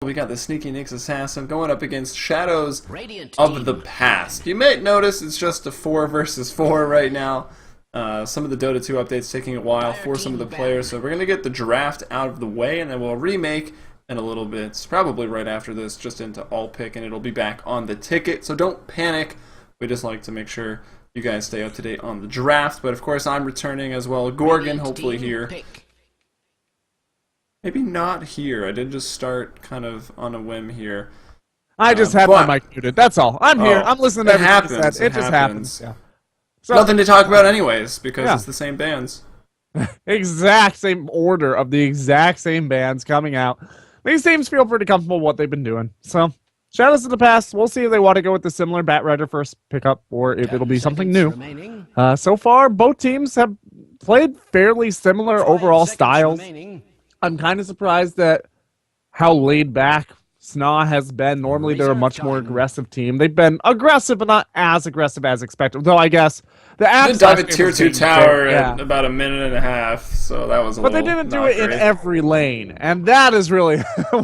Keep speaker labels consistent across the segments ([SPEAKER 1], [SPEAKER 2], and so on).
[SPEAKER 1] We got the Sneaky Nyx Assassin going up against Shadows of the Past. You may notice it's just a 4 versus 4 right now. Some of the Dota 2 updates taking a while for some of the players, so we're going to get the draft out of the way, and then we'll remake in a little bit, probably right after this, just into all pick, and it'll be back on the ticket. So don't panic. We just like to make sure you guys stay up to date on the draft. But of course, I'm returning as well. Gorgon, hopefully here. Maybe not here. I did just start kind of on a whim here.
[SPEAKER 2] I just had my mic muted. That's all. I'm here. I'm listening to everything you said. It just happens. Yeah.
[SPEAKER 1] So, nothing to talk about anyways, because it's the same bands.
[SPEAKER 2] Exact same order of the exact same bands coming out. These teams feel pretty comfortable with what they've been doing. So, Shadows of the Past, we'll see if they want to go with the similar Batrider first pickup or if it'll be something new. So far, both teams have played fairly similar overall styles. I'm kind of surprised at how laid back SNA has been. Normally, they're a much more aggressive team. They've been aggressive, but not as aggressive as expected. Though, I guess the
[SPEAKER 1] They dive a tier 2 tower in about a minute and a half, so that was a little.
[SPEAKER 2] But they didn't do it in every lane, and that is really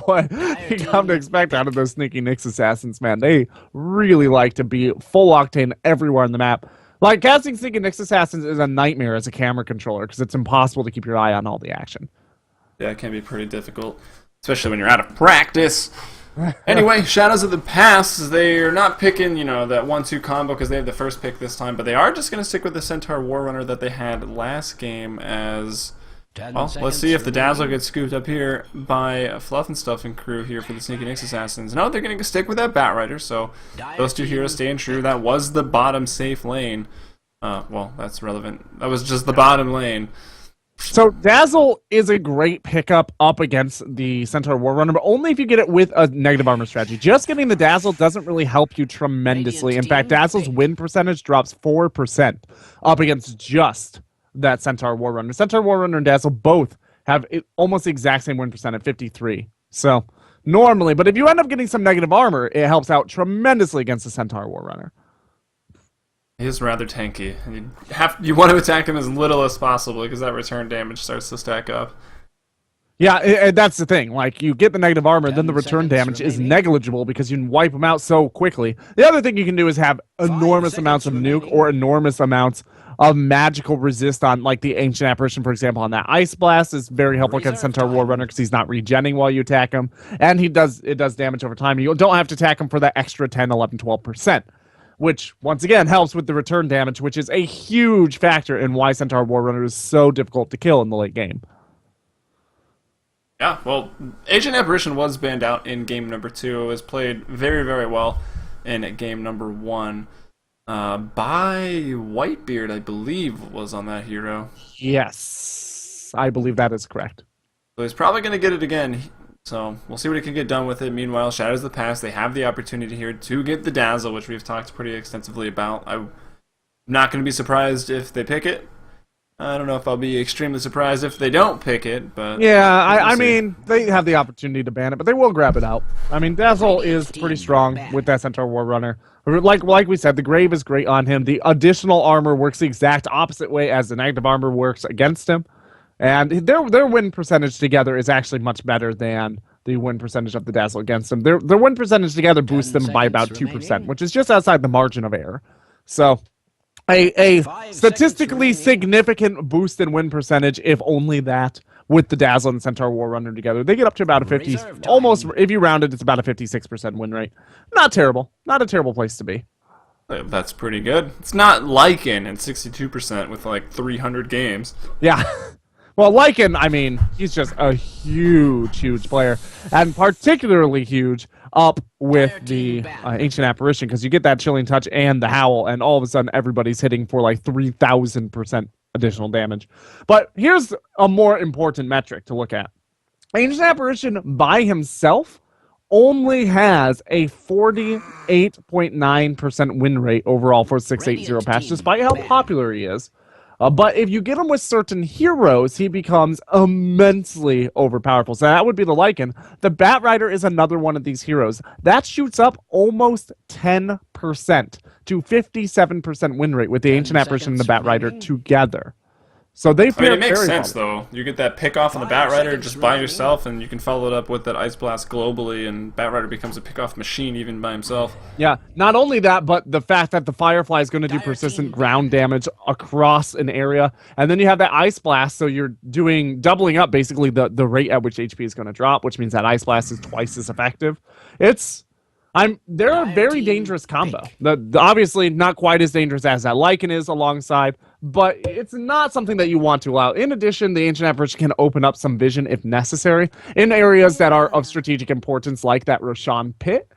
[SPEAKER 2] what you come to expect out of those Sneaky Nyx Assassins, man. They really like to be full octane everywhere on the map. Like, casting Sneaky Nyx Assassins is a nightmare as a camera controller, because it's impossible to keep your eye on all the action.
[SPEAKER 1] Yeah, it can be pretty difficult, especially when you're out of practice. Anyway, Shadows of the Past, they're not picking, you know, that 1-2 combo because they have the first pick this time, but they are just going to stick with the Centaur Warrunner that they had last game as, well, let's see if the Dazzle gets scooped up here by Fluff and Stuff and crew here for the Sneaky Nyx Assassins. No, they're going to stick with that Batrider, so those two heroes staying true. That was the bottom safe lane. Well, that's relevant. That was just the bottom lane.
[SPEAKER 2] So Dazzle is a great pickup up against the Centaur Warrunner, but only if you get it with a negative armor strategy. Just getting the Dazzle doesn't really help you tremendously. In fact, Dazzle's win percentage drops 4% up against just that Centaur Warrunner. Centaur Warrunner and Dazzle both have almost the exact same win percent at 53. So normally, but if you end up getting some negative armor, it helps out tremendously against the Centaur Warrunner.
[SPEAKER 1] He is rather tanky. You want to attack him as little as possible because that return damage starts to stack up.
[SPEAKER 2] Yeah, that's the thing. Like, you get the negative armor, then the return damage is negligible because you can wipe them out so quickly. The other thing you can do is have enormous amounts of nuke or enormous amounts of magical resist on, like, the Ancient Apparition, for example, on that Ice Blast is very helpful against Centaur Warrunner because he's not regenning while you attack him, and it does damage over time. You don't have to attack him for that extra 10, 11, 12%. Which, once again, helps with the return damage, which is a huge factor in why Centaur Warrunner is so difficult to kill in the late game.
[SPEAKER 1] Yeah, well, Ancient Apparition was banned out in game number 2. It was played very, very well in game number 1 by Whitebeard, I believe, was on that hero.
[SPEAKER 2] Yes, I believe that is correct.
[SPEAKER 1] So he's probably going to get it again. So we'll see what he can get done with it. Meanwhile, Shadows of the Past, they have the opportunity here to get the Dazzle, which we've talked pretty extensively about. I'm not going to be surprised if they pick it. I don't know if I'll be extremely surprised if they don't pick it, but...
[SPEAKER 2] Yeah, I mean, they have the opportunity to ban it, but they will grab it out. I mean, Dazzle is pretty strong with that Centaur Warrunner. Like we said, the Grave is great on him. The additional armor works the exact opposite way as the negative armor works against him. And their win percentage together is actually much better than the win percentage of the Dazzle against them. Their win percentage together boosts them by about 2%, which is just outside the margin of error. So, a statistically significant boost in win percentage, if only that, with the Dazzle and Centaur Warrunner together. They get up to about a 50, almost, if you round it, it's about a 56% win rate. Not terrible. Not a terrible place to be.
[SPEAKER 1] That's pretty good. It's not Lycan at 62% with like 300 games.
[SPEAKER 2] Yeah. Well, Lycan, I mean, he's just a huge, huge player. And particularly huge up with the Ancient Apparition, because you get that Chilling Touch and the Howl, and all of a sudden everybody's hitting for like 3,000% additional damage. But here's a more important metric to look at. Ancient Apparition by himself only has a 48.9% win rate overall for 680 patch, despite how popular he is. But if you get him with certain heroes, he becomes immensely overpowerful. So that would be the Lycan. The Batrider is another one of these heroes. That shoots up almost 10% to 57% win rate with the Ancient Apparition and the Batrider together. So they
[SPEAKER 1] I mean,
[SPEAKER 2] pair
[SPEAKER 1] it makes
[SPEAKER 2] very
[SPEAKER 1] sense,
[SPEAKER 2] well.
[SPEAKER 1] though. You get that pick off on the Batrider just by yourself, and you can follow it up with that Ice Blast globally, and Batrider becomes a pick-off machine even by himself.
[SPEAKER 2] Yeah, not only that, but the fact that the Firefly is going to do persistent ground damage across an area, and then you have that Ice Blast, so you're doubling up basically the rate at which HP is going to drop, which means that Ice Blast is twice as effective. They're a very dangerous combo. Obviously not quite as dangerous as that Lycan is alongside, but it's not something that you want to allow. In addition, the Ancient Apparition can open up some vision if necessary in areas that are of strategic importance, like that Roshan pit.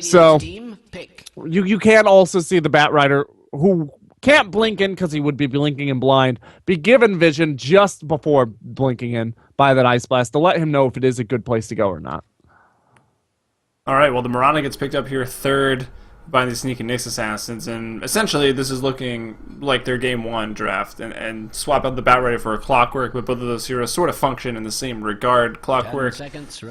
[SPEAKER 2] So you can also see the Batrider, who can't blink in because he would be blinking in blind, be given vision just before blinking in by that Ice Blast to let him know if it is a good place to go or not.
[SPEAKER 1] All right, well, the Mirana gets picked up here third by the Sneak and Nyx Assassins, and essentially this is looking like their Game 1 draft, and swap out the Batrider for a Clockwork, but both of those heroes sort of function in the same regard. Clockwork,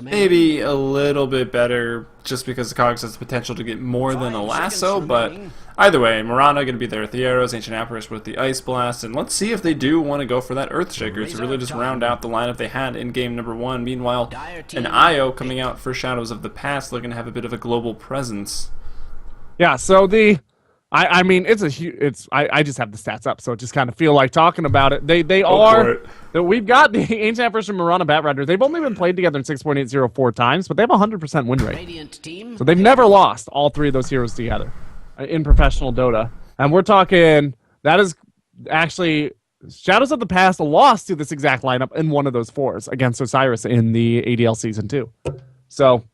[SPEAKER 1] maybe a little bit better, just because the Cogs has the potential to get more than a Lasso, but either way, Mirana going to be there with the arrows, Ancient Apparition with the Ice Blast, and let's see if they do want to go for that Earthshaker to really just round out the lineup they had in game number 1. Meanwhile, an Io coming out for Shadows of the Past, looking to have a bit of a global presence.
[SPEAKER 2] Yeah, so I mean, I just have the stats up, so it just kind of feel like talking about it. We've got the Ancient Apparition Mirana Batrider. They've only been played together in 6.804 times, but they have a 100% win rate. So they've never lost all three of those heroes together in professional Dota. And we're talking, that is actually, Shadows of the Past lost to this exact lineup in one of those fours against Osiris in the ADL Season 2. So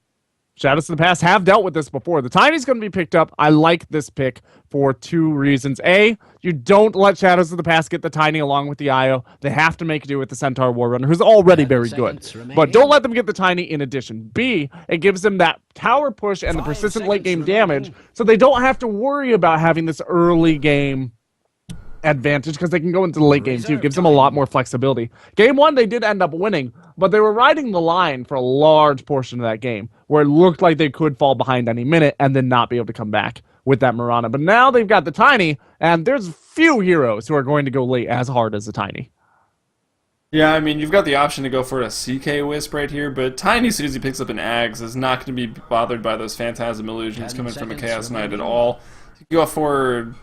[SPEAKER 2] Shadows of the Past have dealt with this before. The Tiny's going to be picked up. I like this pick for two reasons. A, you don't let Shadows of the Past get the Tiny along with the Io. They have to make do with the Centaur Warrunner, who's already very good. But don't let them get the Tiny in addition. B, it gives them that tower push and the persistent late game damage, so they don't have to worry about having this early game advantage, because they can go into the late game too. Gives them a lot more flexibility. Game 1, they did end up winning, but they were riding the line for a large portion of that game, where it looked like they could fall behind any minute and then not be able to come back with that Mirana. But now they've got the Tiny, and there's few heroes who are going to go late as hard as the Tiny.
[SPEAKER 1] Yeah, I mean, you've got the option to go for a CK Wisp right here, but Tiny, as soon as he picks up an Ags, is not going to be bothered by those Phantasm Illusions coming from a Chaos Knight at all. You go for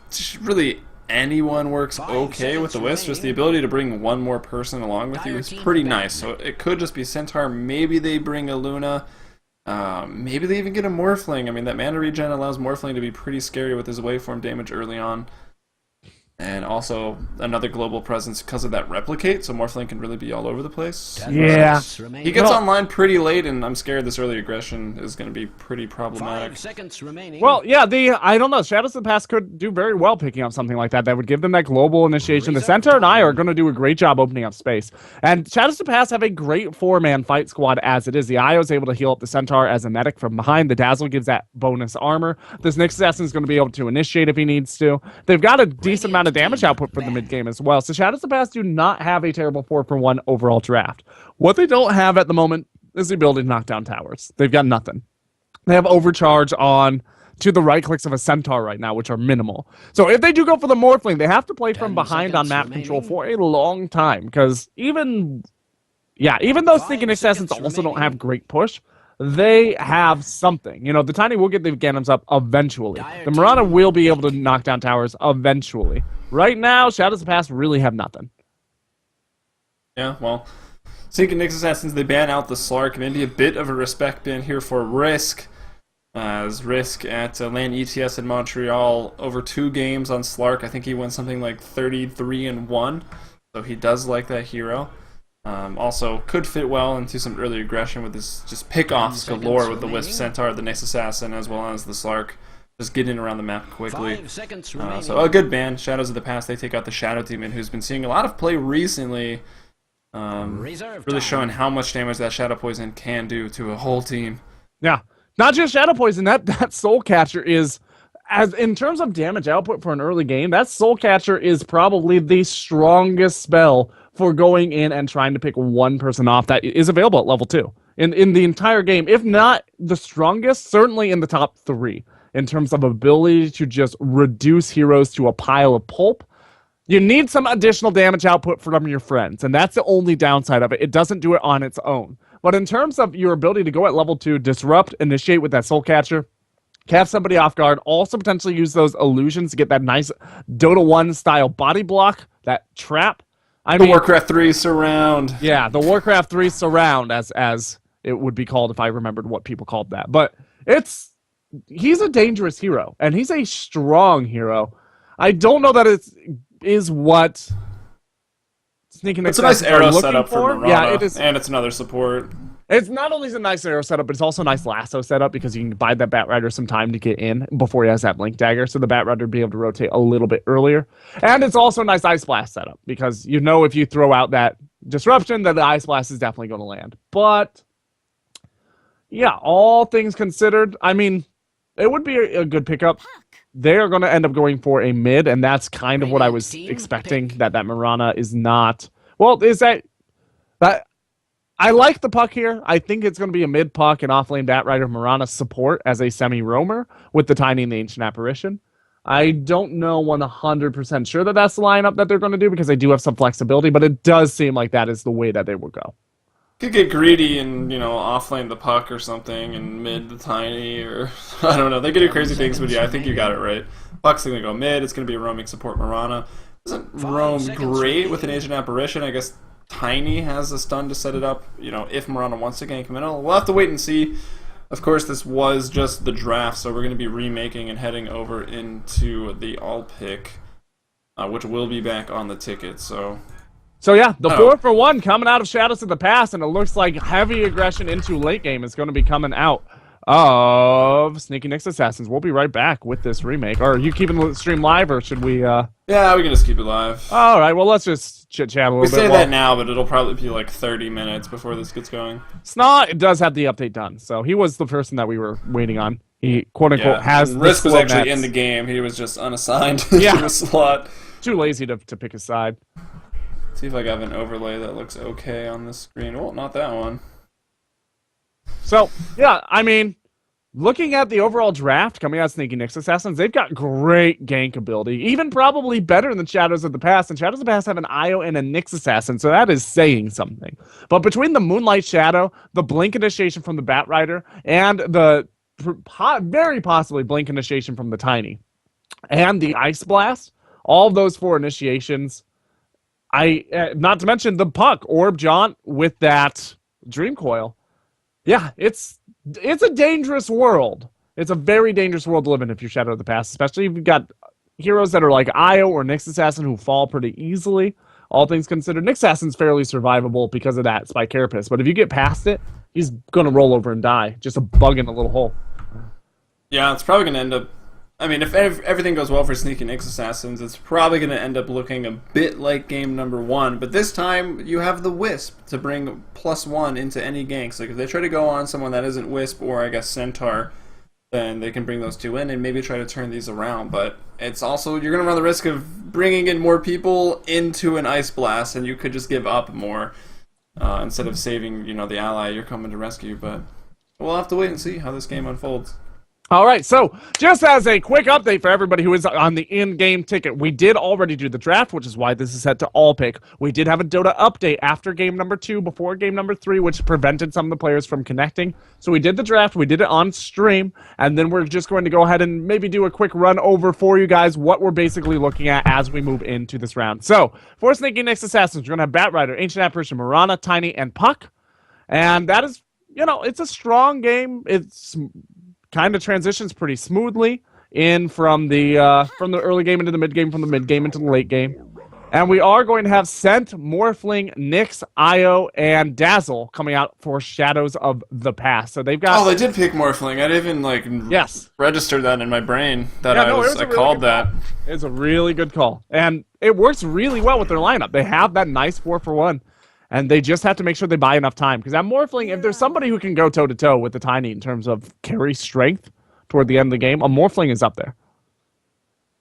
[SPEAKER 1] really anyone works okay with the Wisp. Just the ability to bring one more person along with you is pretty nice. So it could just be Centaur. Maybe they bring a Luna. Maybe they even get a Morphling. I mean, that mana regen allows Morphling to be pretty scary with his waveform damage early on. And also another global presence because of that Replicate, so Morphling can really be all over the place.
[SPEAKER 2] Yeah.
[SPEAKER 1] He gets online pretty late, and I'm scared this early aggression is going to be pretty problematic.
[SPEAKER 3] 5 seconds remaining.
[SPEAKER 2] Well, yeah, I don't know. Shadows of the Past could do very well picking up something like that. That would give them that global initiation. The Centaur and I are going to do a great job opening up space. And Shadows of the Past have a great 4-man fight squad as it is. The Io is able to heal up the Centaur as a medic from behind. The Dazzle gives that bonus armor. This Nyx Assassin is going to be able to initiate if he needs to. They've got a decent amount of damage output for the mid game as well. So Shadows of the Past do not have a terrible 4-for-1 overall draft. What they don't have at the moment is the ability to knock down towers. They've got nothing. They have overcharge on to the right clicks of a Centaur right now, which are minimal. So if they do go for the Morphling, they have to play from behind on map control for a long time, because even though Sneak and Assassins also don't have great push, they have something. You know, the Tiny will get the Ganoms up eventually. The Mirana will be able to knock down towers eventually. Right now, Shadows of the Past really have nothing.
[SPEAKER 1] Yeah, well, Sneak and Nyx Assassins, they ban out the Slark. Maybe a bit of a respect ban here for Risk. As Risk at LAN ETS in Montreal, over 2 games on Slark. I think he went something like 33-1. So he does like that hero. Also, could fit well into some early aggression with his just pick-offs galore with the Wisp Centaur, the Nyx Assassin, as well as the Slark. Just getting around the map quickly. So a good ban. Shadows of the Past, they take out the Shadow Demon, who's been seeing a lot of play recently. Really showing how much damage that Shadow Poison can do to a whole team.
[SPEAKER 2] Yeah. Not just Shadow Poison, that Soul Catcher is, as in terms of damage output for an early game, that Soul Catcher is probably the strongest spell for going in and trying to pick one person off that is available at level 2 in the entire game. If not the strongest, certainly in the top 3 in terms of ability to just reduce heroes to a pile of pulp. You need some additional damage output from your friends, and that's the only downside of it. It doesn't do it on its own. But in terms of your ability to go at level 2, disrupt, initiate with that soul catcher, catch somebody off guard, also potentially use those illusions to get that nice Dota 1 style body block, that trap.
[SPEAKER 1] The Warcraft 3 surround.
[SPEAKER 2] Yeah, the Warcraft 3 surround, as it would be called if I remembered what people called that. But he's a dangerous hero, and he's a strong hero. I don't know that is what Sneaking
[SPEAKER 1] It's a nice arrow setup for Mirana,
[SPEAKER 2] yeah, it is,
[SPEAKER 1] and it's another support.
[SPEAKER 2] It's not only a nice arrow setup, but it's also a nice lasso setup because you can buy that Batrider some time to get in before he has that Blink Dagger, so the Batrider will be able to rotate a little bit earlier. And it's also a nice Ice Blast setup because you know if you throw out that disruption, that the Ice Blast is definitely going to land. But yeah, all things considered, I mean, it would be a good pickup. They're going to end up going for a mid, and that's kind of what I was expecting, that Mirana is not... Well, is that... I like the puck here. I think it's going to be a mid puck and off-lane Batrider Mirana support as a semi-roamer with the Tiny and the Ancient Apparition. I don't know 100% sure that that's the lineup that they're going to do because they do have some flexibility, but it does seem like that is the way that they will go.
[SPEAKER 1] Could get greedy and, off-lane the puck or something and mid the Tiny or... I don't know. They could do crazy things, but yeah, I think you got it right. Puck's going to go mid. It's going to be a roaming support Mirana. Doesn't roam great with an Ancient Apparition. I guess Tiny has a stun to set it up, if Mirana wants to gank middle. We'll have to wait and see. Of course, this was just the draft, so we're going to be remaking and heading over into the all-pick, which will be back on the ticket, So yeah, the 4-for-1 coming out of Shadows of the Past, and it looks like heavy aggression into late game is going to be coming out of Sneaky Nyx Assassins. We'll be right back with this remake. Are you keeping the stream live, or should we... Yeah, we can just keep it live.
[SPEAKER 2] All right, well, let's just chit-chat a little bit.
[SPEAKER 1] We say that now, but it'll probably be like 30 minutes before this gets going.
[SPEAKER 2] SNA does have the update done, so he was the person that we were waiting on. He, quote-unquote, has...
[SPEAKER 1] Risk was actually in the game. He was just unassigned to a slot.
[SPEAKER 2] Too lazy to pick a side.
[SPEAKER 1] See if I got an overlay that looks okay on this screen. Well, not that one.
[SPEAKER 2] So, yeah, I mean, looking at the overall draft coming out of Sneaky Nyx Assassins, they've got great gank ability, even probably better than Shadows of the Past, and Shadows of the Past have an IO and a Nyx Assassin, so that is saying something. But between the Moonlight Shadow, the Blink Initiation from the Batrider, and the very possibly Blink Initiation from the Tiny, and the Ice Blast, all of those 4 initiations... not to mention the puck, Orb Jaunt with that Dream Coil. Yeah, it's a dangerous world. It's a very dangerous world to live in if you're Shadow of the Past, especially if you've got heroes that are like Io or Nyx Assassin who fall pretty easily. All things considered, Nyx Assassin's fairly survivable because of that Spike Carapace, but if you get past it, he's going to roll over and die. Just a bug in a little hole.
[SPEAKER 1] Yeah, it's probably going to end up... I mean, if everything goes well for Sneaky Nyx Assassins, it's probably going to end up looking a bit like game number 1. But this time, you have the Wisp to bring +1 into any ganks. Like, if they try to go on someone that isn't Wisp or, I guess, Centaur, then they can bring those 2 in and maybe try to turn these around. But it's also, you're going to run the risk of bringing in more people into an Ice Blast, and you could just give up more instead of saving, the ally you're coming to rescue. But we'll have to wait and see how this game unfolds.
[SPEAKER 2] All right, so just as a quick update for everybody who is on the in-game ticket, we did already do the draft, which is why this is set to all pick. We did have a Dota update after game number 2, before game number 3, which prevented some of the players from connecting. So we did the draft, we did it on stream, and then we're just going to go ahead and maybe do a quick run over for you guys what we're basically looking at as we move into this round. So, for Sneaky Nyx Assassins, we're going to have Batrider, Ancient Apparition, Mirana, Tiny, and Puck. And that is, it's a strong game. It's... kind of transitions pretty smoothly in from the early game into the mid game, from the mid game into the late game. And we are going to have Scent, Morphling, Nyx, Io, and Dazzle coming out for Shadows of the Past. So they've got...
[SPEAKER 1] Oh, they did pick Morphling. I didn't even register that in my brain that I called that.
[SPEAKER 2] It's a really good call. And it works really well with their lineup. They have that nice 4-for-1. And they just have to make sure they buy enough time. Because that Morphling, if there's somebody who can go toe-to-toe with the Tiny in terms of carry strength toward the end of the game, a Morphling is up there.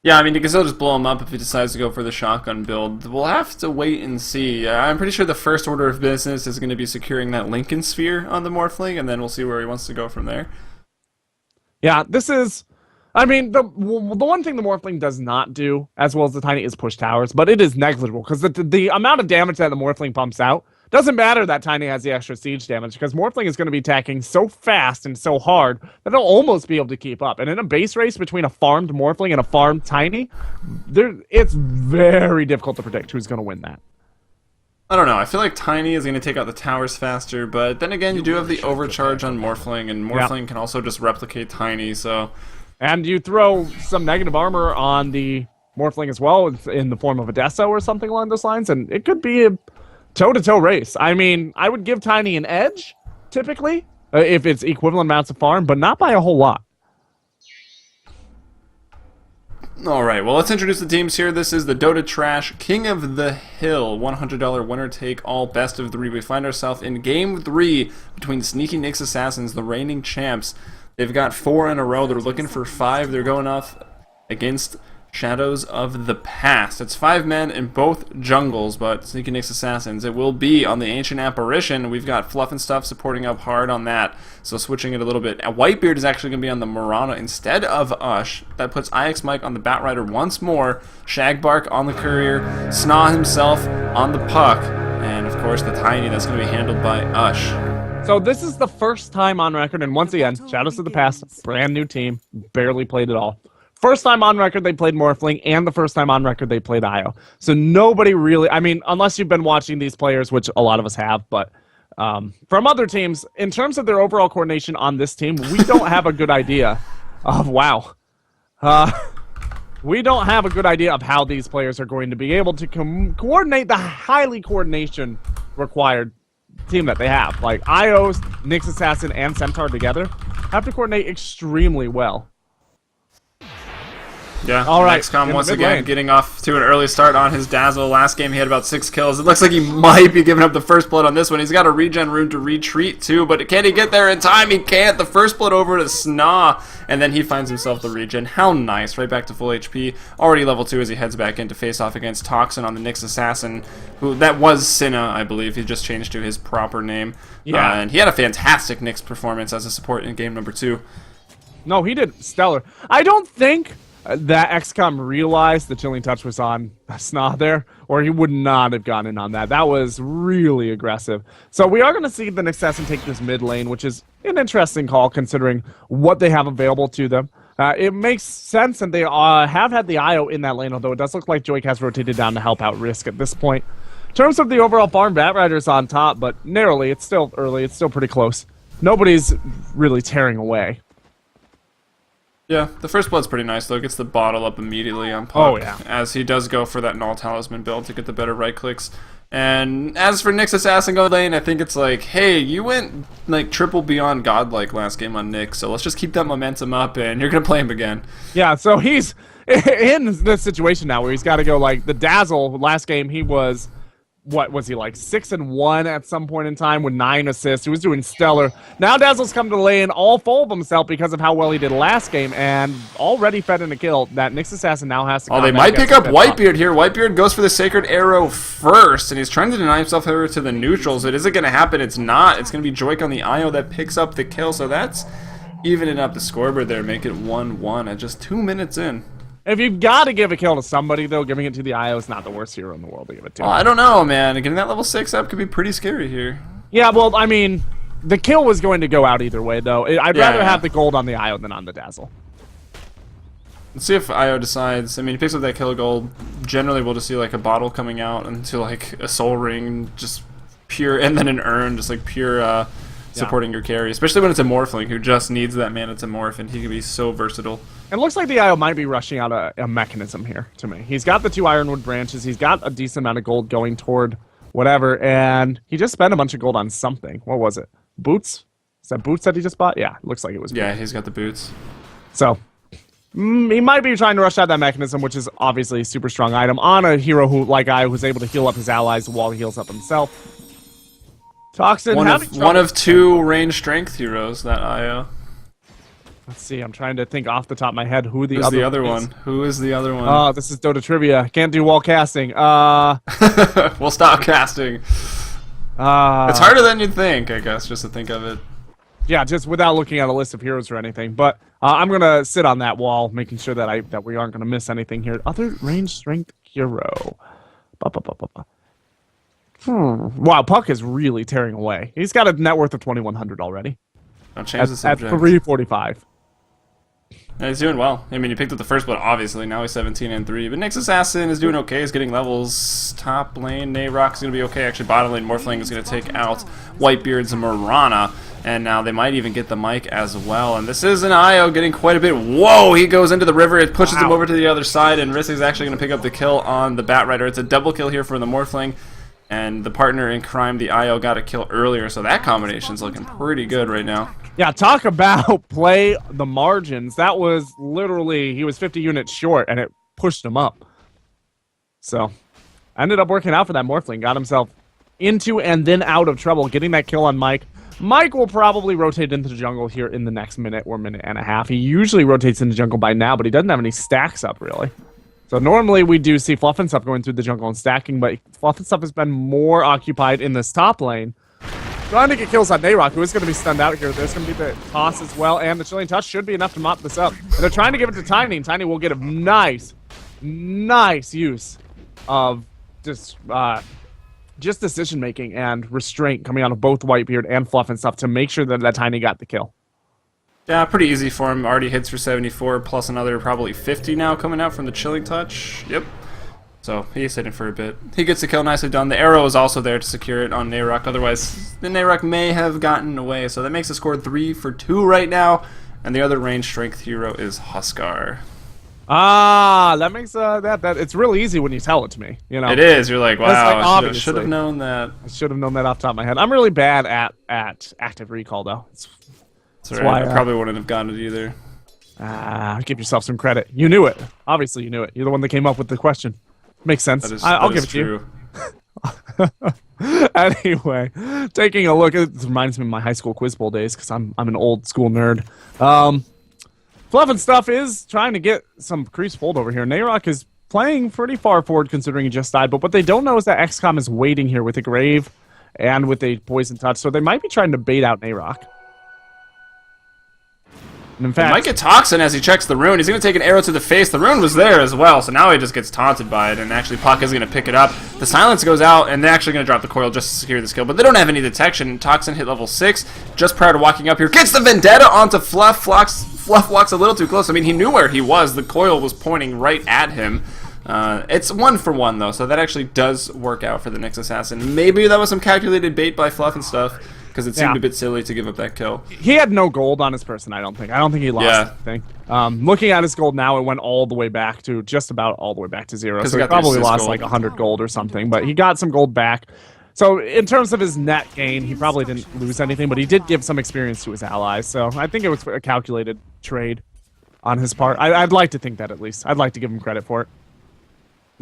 [SPEAKER 1] Yeah, I mean, you can still just blow him up if he decides to go for the shotgun build. We'll have to wait and see. I'm pretty sure the first order of business is going to be securing that Lincoln Sphere on the Morphling, and then we'll see where he wants to go from there.
[SPEAKER 2] Yeah, this is... I mean, the one thing the Morphling does not do as well as the Tiny is push towers, but it is negligible because the amount of damage that the Morphling pumps out doesn't matter that Tiny has the extra siege damage because Morphling is going to be attacking so fast and so hard that it'll almost be able to keep up. And in a base race between a farmed Morphling and a farmed Tiny, it's very difficult to predict who's going to win that.
[SPEAKER 1] I don't know. I feel like Tiny is going to take out the towers faster, but then again, you do have the overcharge on Morphling, and Morphling can also just replicate Tiny, so...
[SPEAKER 2] And you throw some negative armor on the Morphling as well in the form of a Deso or something along those lines, and it could be a toe-to-toe race. I mean, I would give Tiny an edge, typically, if it's equivalent amounts of farm, but not by a whole lot.
[SPEAKER 1] Alright, well, let's introduce the teams here. This is the Dota Trash King of the Hill, $100 winner-take-all best of 3. We find ourselves in Game 3 between Sneaky Nyx Assassins, the reigning champs. They've got 4 in a row. They're looking for 5. They're going off against Shadows of the Past. It's 5 men in both jungles, but Sneaky Nyx Assassins. It will be on the Ancient Apparition. We've got Fluff and Stuff supporting up hard on that, so switching it a little bit. Whitebeard is actually going to be on the Mirana instead of Ush. That puts IX Mike on the Batrider once more. Shagbark on the Courier. SNA himself on the Puck. And, of course, the Tiny that's going to be handled by Ush.
[SPEAKER 2] So this is the first time on record, and once again, Shadows of the Past, brand new team, barely played at all. First time on record they played Morphling, and the first time on record they played IO. So nobody really, I mean, unless you've been watching these players, which a lot of us have, but from other teams, in terms of their overall coordination on this team, we don't have a good idea of, we don't have a good idea of how these players are going to be able to coordinate the highly coordination required team that they have. Like, IOs, Nyx Assassin, and Centaur together have to coordinate extremely well.
[SPEAKER 1] Yeah,
[SPEAKER 2] all right.
[SPEAKER 1] XCOM once again getting off to an early start on his Dazzle. Last game he had about 6 kills. It looks like he might be giving up the first blood on this one. He's got a regen rune to retreat too, but can he get there in time? He can't. The first blood over to SNA, and then he finds himself the regen. How nice. Right back to full HP. Already level 2 as he heads back in to face off against Toxin on the Nyx Assassin, who that was Cinna, I believe. He just changed to his proper name.
[SPEAKER 2] Yeah.
[SPEAKER 1] And he had a fantastic Nyx performance as a support in game number 2.
[SPEAKER 2] No, he did stellar. I don't think that XCOM realized the Chilling Touch was on SNA there, or he would not have gone in on that. That was really aggressive. So we are going to see the Nyx Assassin take this mid lane, which is an interesting call considering what they have available to them. It makes sense, and they have had the IO in that lane, although it does look like Joik has rotated down to help out Risk at this point. In terms of the overall farm, Batrider's on top, but narrowly. It's still early. It's still pretty close. Nobody's really tearing away.
[SPEAKER 1] Yeah, the first blood's pretty nice, though. Gets the bottle up immediately on Puck.
[SPEAKER 2] Oh, yeah.
[SPEAKER 1] As he does go for that Null Talisman build to get the better right clicks. And as for Nyx Assassin go lane, I think it's like, hey, you went like triple beyond godlike last game on Nyx, so let's just keep that momentum up, and you're going to play him again.
[SPEAKER 2] Yeah, so he's in this situation now where he's got to go like the Dazzle. Last game, he was... What was he like 6-1 at some point in time with 9 assists? He was doing stellar. Now Dazzle's come to the lane all full of himself because of how well he did last game and already fed in a kill. That Nyx Assassin now has to.
[SPEAKER 1] Oh, they might pick up Whitebeard here. Whitebeard goes for the Sacred Arrow first, and he's trying to deny himself over to the neutrals. It isn't going to happen. It's not. It's going to be Joik on the IO that picks up the kill. So that's evening up the scoreboard there, make it 1-1 at just 2 minutes in.
[SPEAKER 2] If you've got to give a kill to somebody, though, giving it to the IO is not the worst hero in the world to give it to.
[SPEAKER 1] Oh, I don't know, man. Getting that level 6 up could be pretty scary here.
[SPEAKER 2] Yeah, well, I mean, the kill was going to go out either way, though. I'd rather have the gold on the IO than on the Dazzle.
[SPEAKER 1] Let's see if IO decides. I mean, he picks up that kill gold. Generally, we'll just see like a bottle coming out into like a soul ring, just pure, and then an urn, just like pure supporting your carry. Especially when it's a Morphling who just needs that mana to morph, and he can be so versatile. It
[SPEAKER 2] looks like the IO might be rushing out a mechanism here to me. He's got the 2 Ironwood branches. He's got a decent amount of gold going toward whatever, and he just spent a bunch of gold on something. What was it? Boots? Is that boots that he just bought? Yeah, looks like it was boots.
[SPEAKER 1] Yeah, he's got the boots.
[SPEAKER 2] So, he might be trying to rush out that mechanism, which is obviously a super strong item on a hero who, like I, who's able to heal up his allies while he heals up himself. Toxin,
[SPEAKER 1] one of 2 range strength heroes, that IO.
[SPEAKER 2] Let's see, I'm trying to think off the top of my head who
[SPEAKER 1] Who's the other one. Who is the other one?
[SPEAKER 2] Oh, this is Dota Trivia. Can't do wall casting.
[SPEAKER 1] We'll stop casting. It's harder than you'd think, I guess, just to think of it.
[SPEAKER 2] Yeah, just without looking at a list of heroes or anything. But I'm gonna sit on that wall, making sure that we aren't gonna miss anything here. Other range strength hero. Ba, ba, ba, ba, ba. Wow, Puck is really tearing away. He's got a net worth of 2,100 already.
[SPEAKER 1] I'll change the
[SPEAKER 2] At
[SPEAKER 1] subject.
[SPEAKER 2] 345.
[SPEAKER 1] Yeah, he's doing well. I mean, he picked up the first blood, obviously. Now he's 17-3. But Nyx Assassin is doing okay. He's getting levels. Top lane, Nayrok is going to be okay. Actually, bottom lane, Morphling is going to take out Whitebeard's Mirana. And now they might even get the mic as well. And this is an IO getting quite a bit. Whoa, he goes into the river. It pushes him over to the other side. And Risk is actually going to pick up the kill on the Bat Rider. It's a double kill here for the Morphling. And the partner in crime, the IO, got a kill earlier. So that combination's looking pretty good right now.
[SPEAKER 2] Yeah, talk about play the margins. That was literally, he was 50 units short, and it pushed him up. So, ended up working out for that Morphling. Got himself into and then out of trouble, getting that kill on Mike. Mike will probably rotate into the jungle here in the next minute or minute and a half. He usually rotates into jungle by now, but he doesn't have any stacks up, really. So normally we do see Fluff and Stuff going through the jungle and stacking, but Fluff and Stuff has been more occupied in this top lane. Trying to get kills on Nayrok, who is going to be stunned out here. There's going to be the toss as well, and the Chilling Touch should be enough to mop this up. And they're trying to give it to Tiny, and Tiny will get a nice use of just decision-making and restraint coming out of both Whitebeard and Fluff and Stuff to make sure that Tiny got the kill.
[SPEAKER 1] Yeah, pretty easy for him. Already hits for 74, plus another probably 50 now coming out from the Chilling Touch. Yep. So he's hitting for a bit. He gets the kill, nicely done. The arrow is also there to secure it on Nayrok. Otherwise, the Nayrok may have gotten away. So that makes the score 3 for 2 right now. And the other range strength hero is Huskar.
[SPEAKER 2] Ah, that makes that it's really easy when you tell it to me. You know,
[SPEAKER 1] it is. You're like, wow,
[SPEAKER 2] like,
[SPEAKER 1] I should have known that.
[SPEAKER 2] I should have known that off the top of my head. I'm really bad at active recall though.
[SPEAKER 1] That's right. I probably wouldn't have gotten it either.
[SPEAKER 2] Give yourself some credit. You knew it. Obviously, you knew it. You're the one that came up with the question. Makes sense. I'll give it to you. Anyway, taking a look. It reminds me of my high school quiz bowl days because I'm an old school nerd. Fluff and Stuff is trying to get some creeps pulled over here. Nayrok is playing pretty far forward considering he just died, but what they don't know is that XCOM is waiting here with a Grave and with a Poison Touch, so they might be trying to bait out Nayrok. And in fact,
[SPEAKER 1] he might get Toxin as he checks the rune. He's going to take an arrow to the face. The rune was there as well, so now he just gets taunted by it, and actually Puck is going to pick it up. The silence goes out, and they're actually going to drop the coil just to secure this kill, but they don't have any detection. Toxin hit level 6 just prior to walking up here. Gets the Vendetta onto Fluff. Fluff walks a little too close. I mean, he knew where he was. The coil was pointing right at him. It's 1 for 1, though, so that actually does work out for the Nyx Assassin. Maybe that was some calculated bait by Fluff and Stuff, because it seemed a bit silly to give up that kill.
[SPEAKER 2] He had no gold on his person, I don't think. I don't think he lost anything. Looking at his gold now, it went all the way back to just about all the way back to 0. So he probably lost like 100 gold or something, but he got some gold back. So in terms of his net gain, he probably didn't lose anything, but he did give some experience to his allies. So I think it was a calculated trade on his part. I'd like to think that, at least. I'd like to give him credit for it.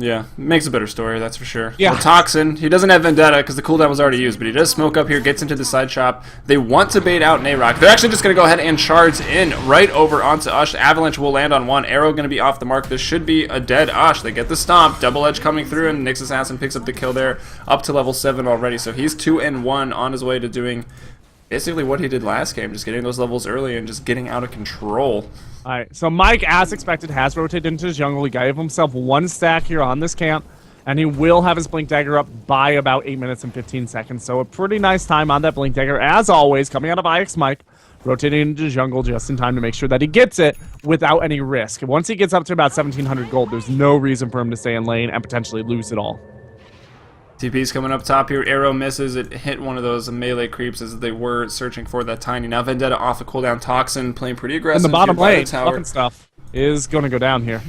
[SPEAKER 1] Yeah, makes a better story, that's for sure.
[SPEAKER 2] Yeah.
[SPEAKER 1] Well, Toxin, he doesn't have Vendetta because the cooldown was already used, but he does smoke up here, gets into the side shop. They want to bait out Nayrok. They're actually just going to go ahead and charge in right over onto Ush. Avalanche will land on 1. Arrow going to be off the mark. This should be a dead Ush. They get the stomp. Double Edge coming through, and Nyx Assassin picks up the kill there, up to level 7 already. So he's 2-1 on his way to doing basically what he did last game, just getting those levels early and just getting out of control.
[SPEAKER 2] Alright, so Mike, as expected, has rotated into the jungle. He gave himself 1 stack here on this camp, and he will have his Blink Dagger up by about 8 minutes and 15 seconds. So a pretty nice time on that Blink Dagger, as always, coming out of IX Mike, rotating into the jungle just in time to make sure that he gets it without any risk. Once he gets up to about 1,700 gold, there's no reason for him to stay in lane and potentially lose it all.
[SPEAKER 1] TP's coming up top here. Arrow misses. It hit one of those melee creeps as they were searching for that Tiny. Now Vendetta off a cooldown. Toxin playing pretty aggressive.
[SPEAKER 2] And the bottom lane,
[SPEAKER 1] Fluff
[SPEAKER 2] and Stuff is going to go down here.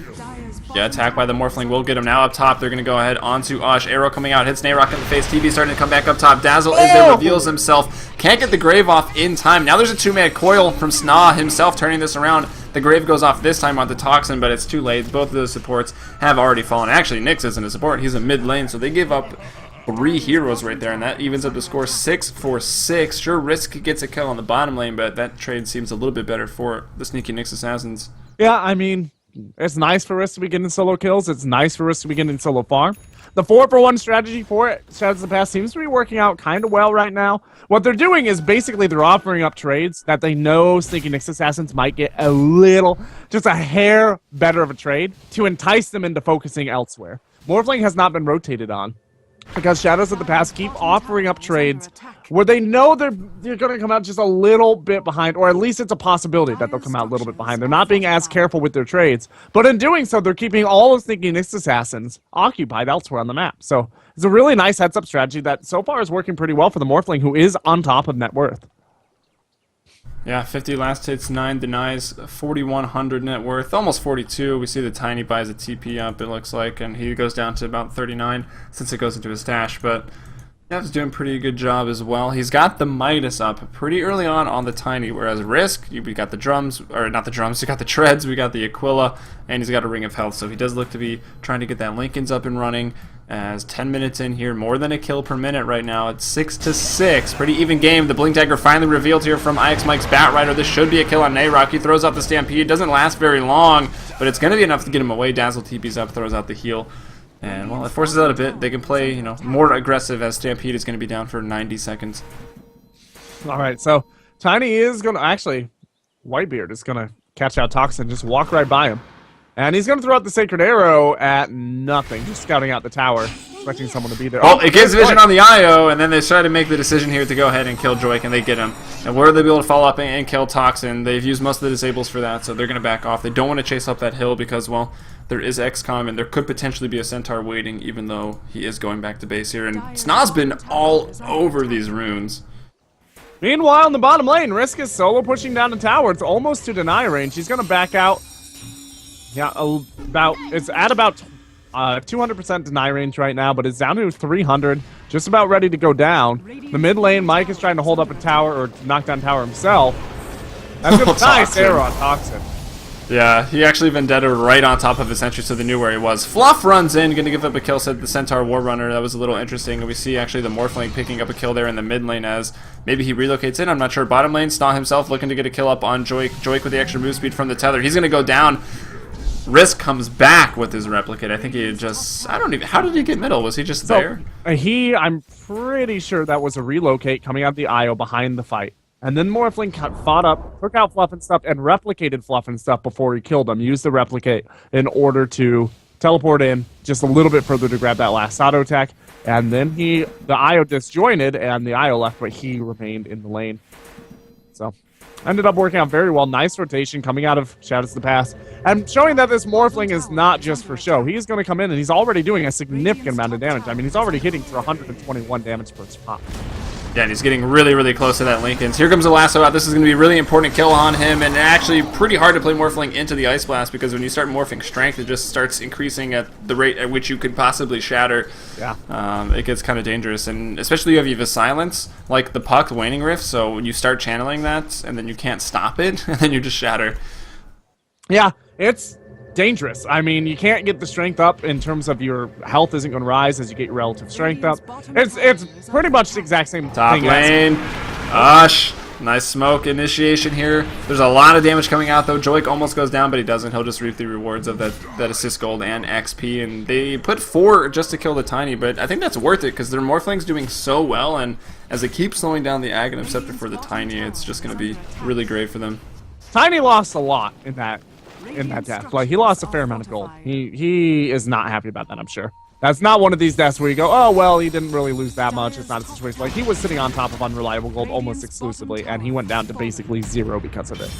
[SPEAKER 1] Yeah, attack by the Morphling will get him. Now up top, they're going to go ahead onto Ush. Arrow coming out, hits Nayrok in the face. TP starting to come back up top. Dazzle is there, reveals himself. Can't get the Grave off in time. Now there's a 2-man coil from SNA himself turning this around. The Grave goes off this time onto Toxin, but it's too late. Both of those supports have already fallen. Actually, Nyx isn't a support. He's a mid lane, so they give up 3 heroes right there, and that evens up the score 6 for 6. Sure, Risk gets a kill on the bottom lane, but that trade seems a little bit better for the sneaky Nyx Assassins.
[SPEAKER 2] Yeah, I mean, it's nice for Risk to be getting solo kills. It's nice for Risk to be getting solo farm. The 4-for-1 strategy for it, Shadows of the Past, seems to be working out kind of well right now. What they're doing is basically they're offering up trades that they know Sneaky Nyx Assassins might get a little, just a hair better of a trade to entice them into focusing elsewhere. Morphling has not been rotated on, because Shadows of the Past keep offering up trades where they know they're going to come out just a little bit behind, or at least it's a possibility that they'll come out a little bit behind. They're not being as careful with their trades, but in doing so, they're keeping all of Sneaky Nyx Assassins occupied elsewhere on the map. So it's a really nice heads-up strategy that so far is working pretty well for the Morphling, who is on top of net worth.
[SPEAKER 1] Yeah, 50 last hits, 9 denies, 4,100 net worth, almost 42. We see the Tiny buys a TP up, it looks like, and he goes down to about 39 since it goes into his stash, but Dev's doing a pretty good job as well. He's got the Midas up pretty early on the Tiny, whereas Risk, we got the drums, or not the drums, we got the treads, we got the Aquila, and he's got a Ring of Health, so he does look to be trying to get that Lincoln's up and running. As 10 minutes in here, more than a kill per minute right now. It's 6-6. Pretty even game. The Blink Dagger finally revealed here from IX Mike's Batrider. This should be a kill on Nayrock. He throws out the Stampede. Doesn't last very long, but it's going to be enough to get him away. Dazzle TP's up, throws out the heal. And, well, it forces out a bit. They can play, you know, more aggressive as Stampede is going to be down for 90 seconds.
[SPEAKER 2] All right, so Tiny is going to, actually, Whitebeard is going to catch out Toxin, just walk right by him. And he's going to throw out the Sacred Arrow at nothing, just scouting out the tower, expecting someone to be there.
[SPEAKER 1] Oh, it gives vision on the IO, and then they try to make the decision here to go ahead and kill Joik, and they get him. And where they be able to follow up and kill Toxin? They've used most of the disables for that, so they're going to back off. They don't want to chase up that hill because, well, there is XCOM, and there could potentially be a Centaur waiting, even though he is going back to base here. And Sna's been all over these runes.
[SPEAKER 2] Meanwhile, in the bottom lane, Risk is solo pushing down the tower. It's almost to deny range. He's going to back out. Yeah, it's at about 200% deny range right now, but it's down to 300, just about ready to go down. The mid lane, Mike is trying to hold up a tower, or knock down tower himself. That's a nice arrow on Toxin.
[SPEAKER 1] Yeah, he actually vendetta right on top of his entry, so they knew where he was. Fluff runs in, going to give up a kill, said the Centaur War Runner. That was a little interesting. And we see actually the Morphling picking up a kill there in the mid lane as maybe he relocates in. I'm not sure. Bottom lane, Sna himself looking to get a kill up on Joik. Joik with the extra move speed from the tether. He's going to go down. Risk comes back with his replicate. I think he just, I don't even, how did he get middle? Was he just there?
[SPEAKER 2] I'm pretty sure that was a relocate coming out the IO behind the fight. And then Morphling fought up, took out Fluff and Stuff, and replicated Fluff and Stuff before he killed him. Used the replicate in order to teleport in just a little bit further to grab that last auto attack. And then the IO disjointed, and the IO left, but he remained in the lane. So, ended up working out very well. Nice rotation coming out of Shadows of the Past. And showing that this Morphling is not just for show. He's going to come in, and he's already doing a significant amount of damage. I mean, he's already hitting for 121 damage per spot.
[SPEAKER 1] Yeah, and he's getting really, really close to that Lincoln's. Here comes the lasso out. This is going to be a really important kill on him, and actually pretty hard to play Morphling into the Ice Blast because when you start morphing strength, it just starts increasing at the rate at which you could possibly shatter.
[SPEAKER 2] Yeah.
[SPEAKER 1] It gets kind of dangerous, and especially if you have a silence, like the Puck Waning Rift, so when you start channeling that, and then you can't stop it, and then you just shatter.
[SPEAKER 2] Yeah, it's dangerous. I mean, you can't get the strength up in terms of your health isn't going to rise as you get your relative strength up. It's pretty much the exact same
[SPEAKER 1] Top
[SPEAKER 2] thing.
[SPEAKER 1] lane, Ush, nice smoke initiation here. There's a lot of damage coming out though. Joik almost goes down, but he doesn't. He'll just reap the rewards of that assist gold and XP. And they put 4 just to kill the Tiny, but I think that's worth it because their Morphling's doing so well, and as they keep slowing down the Aghanim Scepter for the Tiny, it's just going to be really great for them.
[SPEAKER 2] Tiny lost a lot in that death. Like, he lost a fair amount of gold. He is not happy about that, I'm sure. That's not one of these deaths where you go, oh, well, he didn't really lose that much. It's not a situation. Like, he was sitting on top of unreliable gold almost exclusively, and he went down to basically 0 because of it.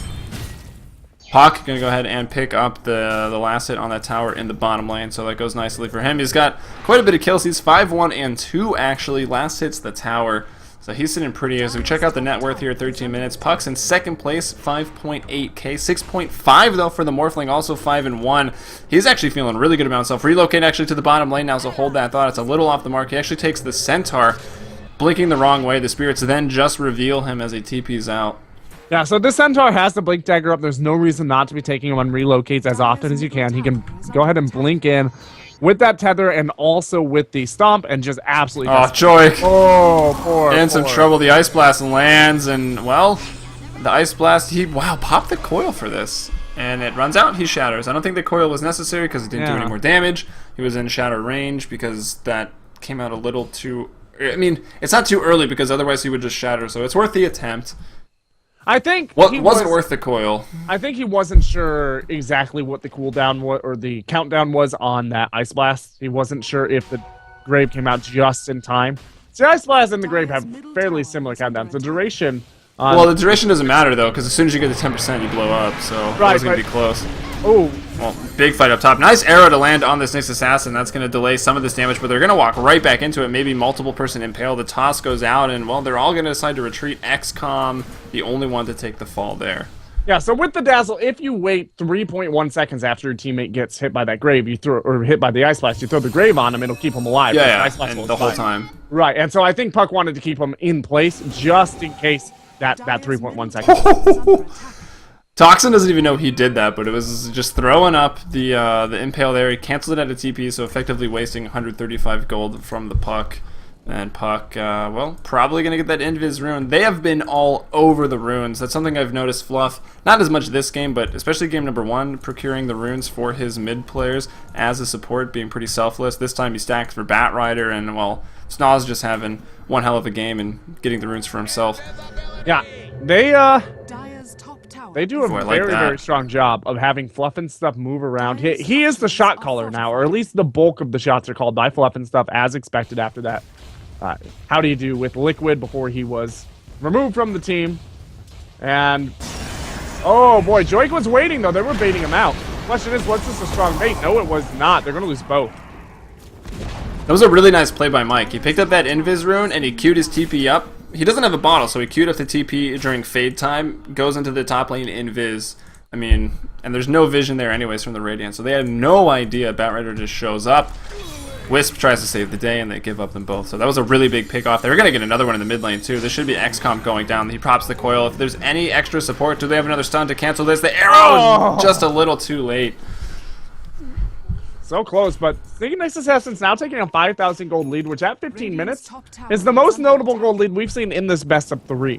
[SPEAKER 1] Hawk going to go ahead and pick up the last hit on that tower in the bottom lane, so that goes nicely for him. He's got quite a bit of kills. He's 5-1 and 2, actually. Last hit's the tower. So he's sitting pretty. As we check out the net worth here, 13 minutes. Puck's in second place, 5.8k. 6.5 though for the Morphling, also 5-1. He's actually feeling really good about himself. Relocate actually to the bottom lane now, so hold that thought. It's a little off the mark. He actually takes the Centaur, blinking the wrong way. The Spirits then just reveal him as he TP's out.
[SPEAKER 2] Yeah, so this Centaur has the Blink Dagger up. There's no reason not to be taking him on relocates as often as you can. He can go ahead and blink in with that tether and also with the stomp and just absolutely...
[SPEAKER 1] Oh, Joik.
[SPEAKER 2] Oh, poor.
[SPEAKER 1] In some trouble. The Ice Blast lands and, well, the Ice Blast, wow, popped the coil for this. And it runs out, he shatters. I don't think the coil was necessary because it didn't do any more damage. He was in shatter range because that came out a little too... I mean, it's not too early because otherwise he would just shatter, so it's worth the attempt.
[SPEAKER 2] I think
[SPEAKER 1] it wasn't worth the coil.
[SPEAKER 2] I think he wasn't sure exactly what the cooldown was, or the countdown was on that Ice Blast. He wasn't sure if the Grave came out just in time. See, Ice Blast and the Grave have fairly similar countdowns. The duration...
[SPEAKER 1] well, the duration doesn't matter, though, because as soon as you get to 10%, you blow up, so it was going to be close.
[SPEAKER 2] Oh.
[SPEAKER 1] Well, big fight up top. Nice arrow to land on this Nyx Assassin. That's going to delay some of this damage, but they're going to walk right back into it. Maybe multiple person impale. The toss goes out, and, well, they're all going to decide to retreat. XCOM, the only one to take the fall there.
[SPEAKER 2] Yeah, so with the Dazzle, if you wait 3.1 seconds after your teammate gets hit by that Grave, or hit by the Ice Blast, you throw the Grave on him, it'll keep him alive.
[SPEAKER 1] Yeah, and the whole time.
[SPEAKER 2] Right, and so I think Puck wanted to keep him in place just in case that 3.1 seconds.
[SPEAKER 1] Toxin doesn't even know he did that, but it was just throwing up the impale there. He canceled it at a TP, so effectively wasting 135 gold from the Puck. And Puck, well, probably going to get that Invis rune. They have been all over the runes. That's something I've noticed Fluff, not as much this game, but especially game number 1, procuring the runes for his mid players as a support, being pretty selfless. This time he stacked for Bat Rider, and, well, SNA's just having one hell of a game and getting the runes for himself.
[SPEAKER 2] Yeah, they do a very strong job of having Fluff and stuff move around. He is the shot caller now, or at least the bulk of the shots are called by Fluff and stuff as expected after that. How do you do with Liquid before he was removed from the team? And, oh boy, Joik was waiting though. They were baiting him out. Question is, was this a strong bait? No, it was not. They're going to lose both.
[SPEAKER 1] That was a really nice play by Mike. He picked up that Invis rune and he queued his TP up. He doesn't have a bottle, so he queued up the TP during fade time, goes into the top lane Invis. I mean, and there's no vision there anyways from the Radiant, so they had no idea. Bat Rider just shows up. Wisp tries to save the day, and they give up them both. So that was a really big pick off. They're going to get another one in the mid lane, too. This should be XCOM going down. He props the coil. If there's any extra support, do they have another stun to cancel this? The arrow is just a little too late.
[SPEAKER 2] So close, but Sneaky Nyx Assassin's now taking a 5,000 gold lead, which at 15 minutes is the most notable gold lead we've seen in this best of 3.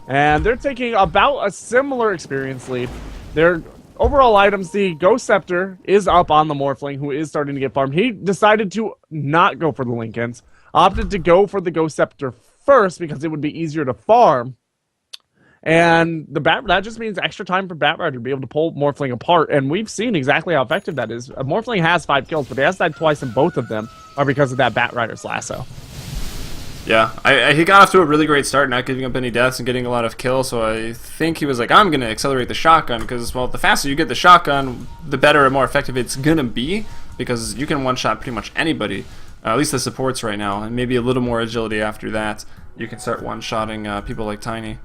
[SPEAKER 2] And they're taking about a similar experience lead. Their overall items, the Ghost Scepter is up on the Morphling, who is starting to get farmed. He decided to not go for the Lincolns, opted to go for the Ghost Scepter first because it would be easier to farm. And that just means extra time for Bat Rider to be able to pull Morphling apart, and we've seen exactly how effective that is. Morphling has 5 kills, but he has died twice, and both of them are because of that Bat Rider's lasso.
[SPEAKER 1] Yeah, he got off to a really great start, not giving up any deaths and getting a lot of kills, so I think he was like, I'm going to accelerate the shotgun, because, well, the faster you get the shotgun, the better and more effective it's going to be, because you can one-shot pretty much anybody, at least the supports right now, and maybe a little more agility after that. You can start one-shotting people like Tiny.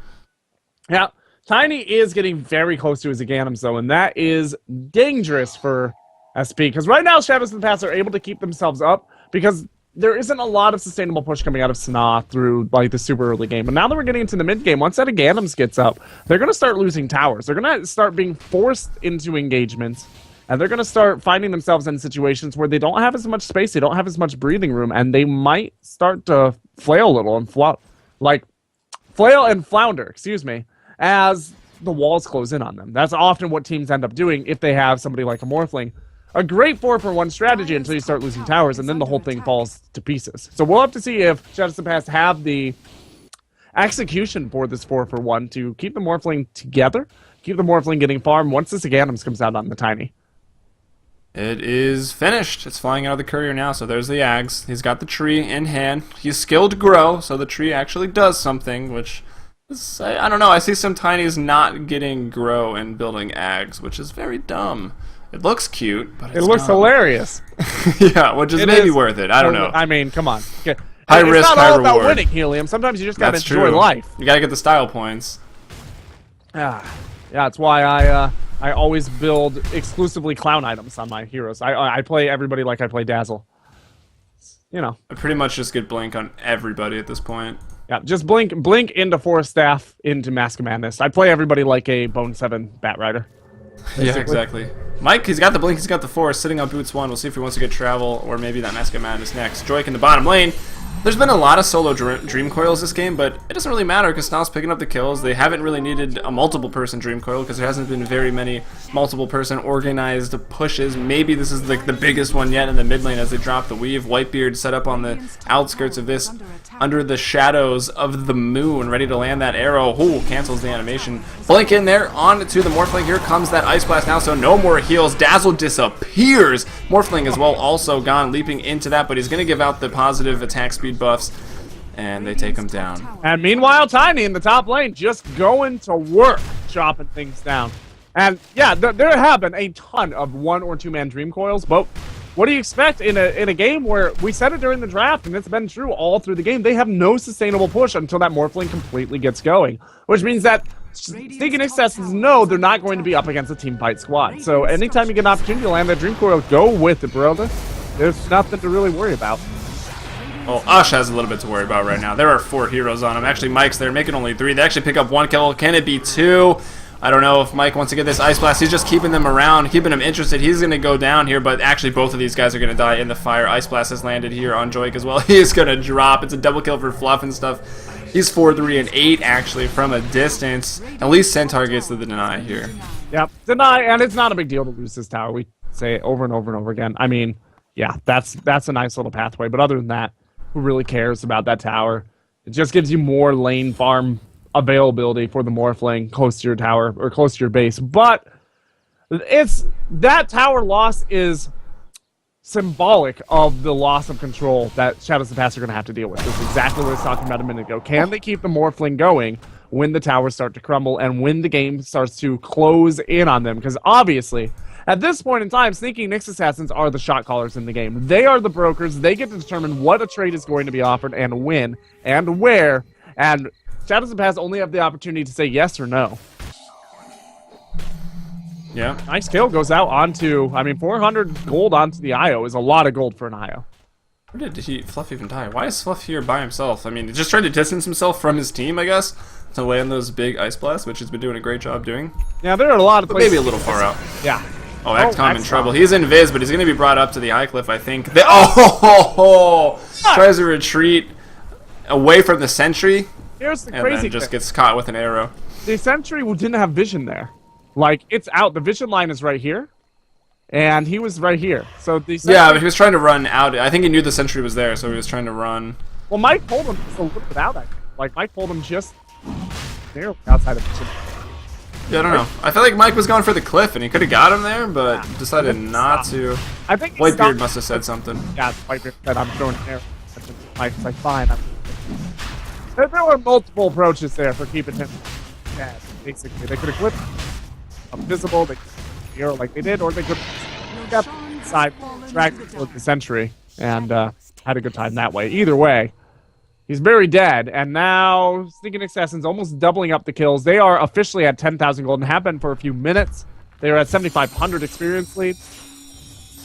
[SPEAKER 2] Yeah, Tiny is getting very close to his Aghanim's, though, and that is dangerous for SP, because right now Shadows of the Past are able to keep themselves up, because there isn't a lot of sustainable push coming out of SNA through like the super early game. But now that we're getting into the mid game, once that Aghanim's gets up, they're going to start losing towers. They're going to start being forced into engagements, and they're going to start finding themselves in situations where they don't have as much space, they don't have as much breathing room, and they might start to flail a little and flail and flounder, excuse me, as the walls close in on them. That's often what teams end up doing if they have somebody like a Morphling. A great 4-for-1 strategy until you start losing towers, and then the whole thing falls to pieces. So we'll have to see if Shadows of the Past have the execution for this 4-for-1 to keep the Morphling together, keep the Morphling getting farmed once this Aghanim's comes out on the Tiny.
[SPEAKER 1] It is finished. It's flying out of the courier now, so there's the Ags. He's got the tree in hand. He's skilled Grow, so the tree actually does something, which is, I don't know, I see some Tinies not getting Grow and building Ags, which is very dumb. It looks cute, but
[SPEAKER 2] it looks hilarious.
[SPEAKER 1] Yeah, which is maybe worth it. I don't know.
[SPEAKER 2] I mean, come on. Okay.
[SPEAKER 1] High risk, high reward. It's not all about
[SPEAKER 2] winning, Helium. Sometimes you just gotta enjoy life.
[SPEAKER 1] You gotta get the style points.
[SPEAKER 2] Yeah, that's why I always build exclusively clown items on my heroes. I play everybody like I play Dazzle. You know.
[SPEAKER 1] I pretty much just get Blink on everybody at this point.
[SPEAKER 2] Yeah, just blink into Forest Staff into Mask of Madness. I play everybody like a Bone 7 Bat Rider.
[SPEAKER 1] Basically. Yeah, exactly. Mike, he's got the Blink, he's got the Forest, sitting on Boots 1. We'll see if he wants to get Travel, or maybe that Mask of Madness next. Joik in the bottom lane. There's been a lot of solo dream coils this game, but it doesn't really matter because Snow's picking up the kills. They haven't really needed a multiple person dream coil because there hasn't been very many multiple person organized pushes. Maybe this is like the biggest one yet in the mid lane as they drop the weave. Whitebeard set up on the outskirts of this under the shadows of the moon, ready to land that arrow. Ooh, cancels the animation. Blink in there, on to the Morphling. Here comes that Ice Blast now, so no more heals. Dazzle disappears. Morphling as well also gone, leaping into that, but he's going to give out the positive attack speed buffs, and they take him down.
[SPEAKER 2] And meanwhile, Tiny in the top lane just going to work, chopping things down. And yeah, there have been a ton of 1 or 2 man dream coils, but what do you expect in a game where we said it during the draft, and it's been true all through the game? They have no sustainable push until that Morphling completely gets going, which means that Sneaking Assassins know they're not going to be up against a team fight squad. So anytime you get an opportunity to land that dream coil, go with it, brother. There's nothing to really worry about.
[SPEAKER 1] Well, Ush has a little bit to worry about right now. There are 4 heroes on him. Actually, Mike's there, making only 3. They actually pick up 1 kill. Can it be 2? I don't know if Mike wants to get this Ice Blast. He's just keeping them around, keeping them interested. He's going to go down here, but actually both of these guys are going to die in the fire. Ice Blast has landed here on Joik as well. He is going to drop. It's a double kill for Fluff and stuff. He's 4, 3, and 8 actually from a distance. At least Centaur gets the deny here.
[SPEAKER 2] Yep, deny, and it's not a big deal to lose this tower. We say it over and over and over again. I mean, yeah, that's a nice little pathway, but other than that, who really cares about that tower? It just gives you more lane farm availability for the Morphling close to your tower or close to your base. But that tower loss is symbolic of the loss of control that Shadows of the Past are going to have to deal with. This is exactly what I was talking about a minute ago. Can they keep the Morphling going when the towers start to crumble and when the game starts to close in on them? Because obviously, at this point in time, Sneaking Nyx Assassins are the shot callers in the game. They are the brokers. They get to determine what a trade is going to be offered and when and where. And Shadows of the Past only have the opportunity to say yes or no.
[SPEAKER 1] Yeah.
[SPEAKER 2] Nice kill goes out onto, I mean, 400 gold onto the IO is a lot of gold for an IO.
[SPEAKER 1] Where did Fluff even die? Why is Fluff here by himself? I mean, he's just trying to distance himself from his team, I guess, to land those big Ice Blasts, which he's been doing a great job doing.
[SPEAKER 2] Yeah, there are a lot of places.
[SPEAKER 1] Maybe a little far out.
[SPEAKER 2] Yeah.
[SPEAKER 1] Oh, XCOM in trouble. He's in Viz, but he's going to be brought up to the High Cliff, I think. Tries to retreat away from the sentry.
[SPEAKER 2] Here's the
[SPEAKER 1] and
[SPEAKER 2] crazy
[SPEAKER 1] then just
[SPEAKER 2] thing.
[SPEAKER 1] gets caught with an arrow.
[SPEAKER 2] The sentry didn't have vision there. Like, it's out. The vision line is right here. And he was right here. So the sentry...
[SPEAKER 1] Yeah, but he was trying to run out. I think he knew the sentry was there, so he was trying to run.
[SPEAKER 2] Well, Mike pulled him just a little bit out, I think. Like, Mike pulled him just there outside of the
[SPEAKER 1] Yeah, I don't know. I feel like Mike was going for the cliff, and he could have got him there, but decided not to.
[SPEAKER 2] I think
[SPEAKER 1] Whitebeard must have said something.
[SPEAKER 2] Yeah, Whitebeard said, I'm throwing an arrow. Mike's like, fine. There were multiple approaches there for keeping him dead, basically. They could have clipped him visible, they could have the arrow like they did, or they could have got side, dragged the sentry, and had a good time that way. Either way, he's very dead, and now Sneaking Assassins almost doubling up the kills. They are officially at 10,000 gold and have been for a few minutes. They are at 7,500 experience lead.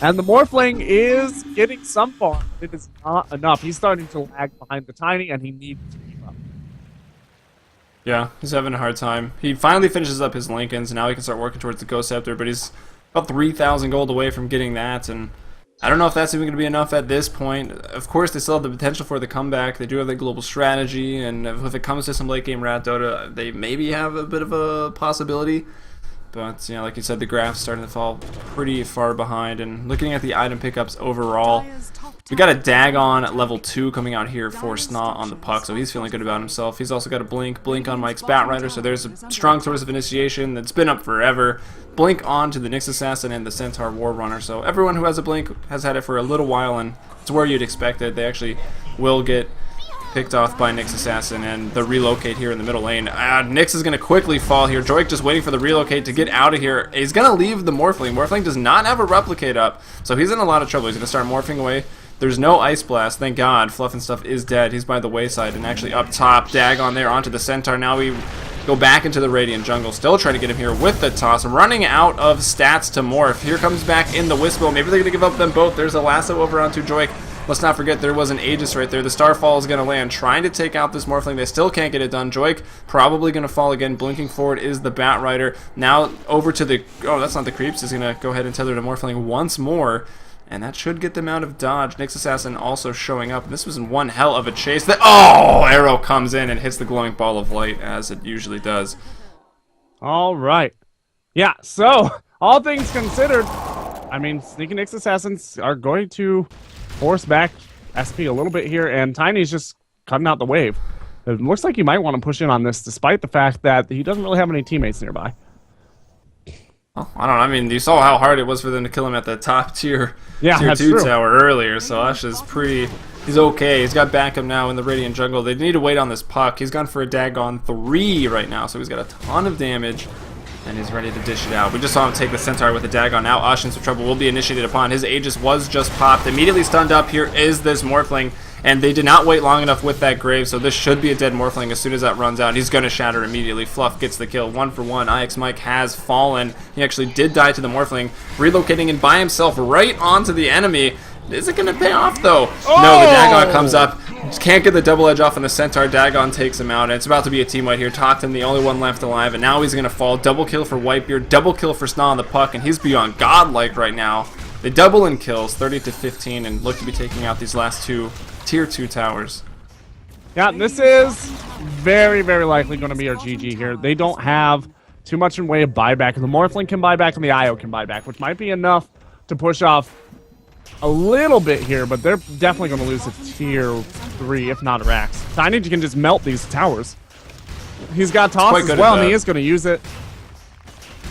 [SPEAKER 2] And the Morphling is getting some farm. It is not enough. He's starting to lag behind the Tiny, and he needs to keep up.
[SPEAKER 1] Yeah, he's having a hard time. He finally finishes up his Lincolns, and now he can start working towards the Ghost Scepter, but he's about 3,000 gold away from getting that, and I don't know if that's even going to be enough at this point. Of course, they still have the potential for the comeback. They do have the global strategy, and if it comes to some late-game Rat Dota, they maybe have a bit of a possibility. But, you know, like you said, the graph's starting to fall pretty far behind. And looking at the item pickups overall, we got a Dagon at level 2 coming out here for SNA on the puck, so he's feeling good about himself. He's also got a Blink on Mike's Batrider, so there's a strong source of initiation that's been up forever. Blink on to the Nyx Assassin and the Centaur War Runner, so everyone who has a Blink has had it for a little while, and it's where you'd expect it. They actually will get picked off by Nyx Assassin, and the relocate here in the middle lane. Nyx is going to quickly fall here. Joik just waiting for the relocate to get out of here. He's going to leave the Morphling. Morphling does not have a replicate up, so he's in a lot of trouble. He's going to start morphing away. There's no Ice Blast. Thank God. Fluff and stuff is dead. He's by the wayside, and actually up top, Dagon there onto the Centaur. Now we go back into the Radiant jungle. Still trying to get him here with the toss. Running out of stats to morph. Here comes back in the Whistle. Maybe they're going to give up them both. There's a lasso over onto Joik. Let's not forget there was an Aegis right there. The Starfall is going to land, trying to take out this Morphling. They still can't get it done. Joik probably going to fall again. Blinking forward is the Batrider. Now over to the... Oh, that's not the Creeps. He's going to go ahead and tether to Morphling once more. And that should get them out of dodge. Nyx Assassin also showing up. This was in one hell of a chase. Oh! Arrow comes in and hits the glowing ball of light, as it usually does.
[SPEAKER 2] All right. Yeah, so, all things considered, I mean, Sneaky Nyx Assassins are going to force back SP a little bit here, and Tiny's just cutting out the wave. It looks like he might want to push in on this, despite the fact that he doesn't really have any teammates nearby.
[SPEAKER 1] Well, I don't know. I mean, you saw how hard it was for them to kill him at the top tier,
[SPEAKER 2] Yeah,
[SPEAKER 1] tier
[SPEAKER 2] that's
[SPEAKER 1] 2
[SPEAKER 2] true.
[SPEAKER 1] tower earlier, so Ash is pretty... He's okay. He's got backup now in the Radiant jungle. They need to wait on this puck. He's gone for a Dagon 3 right now, so he's got a ton of damage, and he's ready to dish it out. We just saw him take the Centaur with the Dagon. Now Ash in some trouble will be initiated upon. His Aegis was just popped. Immediately stunned up. Here is this Morphling, and they did not wait long enough with that Grave, so this should be a dead Morphling as soon as that runs out. He's going to shatter immediately. Fluff gets the kill. 1 for 1. IX Mike has fallen. He actually did die to the Morphling, relocating in by himself right onto the enemy. Is it going to pay off, though?
[SPEAKER 2] Oh!
[SPEAKER 1] No, the Dagon comes up. Can't get the double edge off on the Centaur. Dagon takes him out, and it's about to be a team fight here. Toxin, the only one left alive, and now he's going to fall. Double kill for Whitebeard, double kill for SNA on the puck, and he's beyond godlike right now. They double in kills, 30-15, and look to be taking out these last two tier 2 towers.
[SPEAKER 2] Yeah, this is very, very likely going to be our GG here. They don't have too much in way of buyback. The Morphling can buy back and the IO can buy back, which might be enough to push off a little bit here, but they're definitely going to lose to tier 3, if not a Rax. Tiny can just melt these towers. He's got toss as well, and he is going to use it.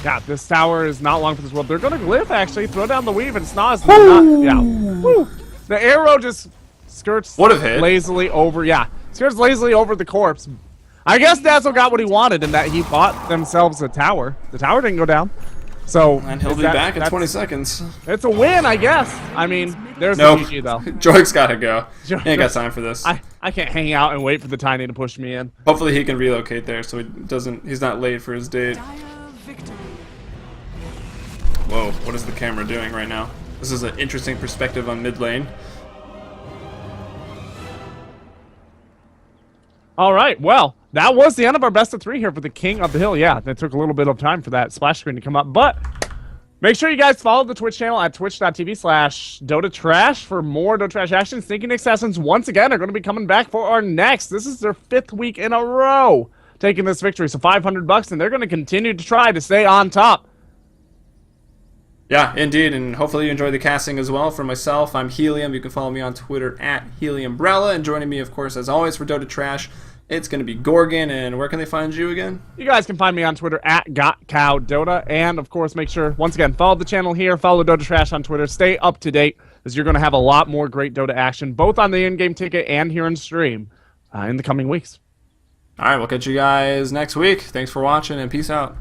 [SPEAKER 2] Yeah, this tower is not long for this world. They're going to glyph, actually. Throw down the weave, and SNA is not... Yeah. Woo. The arrow just skirts lazily over... Yeah, skirts lazily over the corpse. I guess Dazzle got what he wanted in that he bought themselves a tower. The tower didn't go down. So,
[SPEAKER 1] and he'll be back in 20 seconds.
[SPEAKER 2] It's a win, I guess. I mean, there's
[SPEAKER 1] nope.
[SPEAKER 2] the GG, though.
[SPEAKER 1] Joik's got to go. He ain't got time for this.
[SPEAKER 2] I can't hang out and wait for the Tiny to push me in.
[SPEAKER 1] Hopefully he can relocate there so he's not late for his date. Whoa, what is the camera doing right now? This is an interesting perspective on mid lane.
[SPEAKER 2] All right, well, that was the end of our best of 3 here for the King of the Hill. Yeah, it took a little bit of time for that splash screen to come up, but make sure you guys follow the Twitch channel at twitch.tv/Dota Trash for more Dota Trash action. Sneaky Nyx Assassins once again are going to be coming back for our next. This is their 5th week in a row taking this victory, so $500, and they're going to continue to try to stay on top.
[SPEAKER 1] Yeah, indeed, and hopefully you enjoy the casting as well. For myself, I'm Helium. You can follow me on Twitter at Heliumbrella, and joining me, of course, as always, for Dota Trash, it's going to be Gorgon, and where can they find you again?
[SPEAKER 2] You guys can find me on Twitter at GotCowDota, and, of course, make sure, once again, follow the channel here, follow Dota Trash on Twitter, stay up to date, as you're going to have a lot more great Dota action, both on the in-game ticket and here in stream in the coming weeks.
[SPEAKER 1] All right, we'll catch you guys next week. Thanks for watching, and peace out.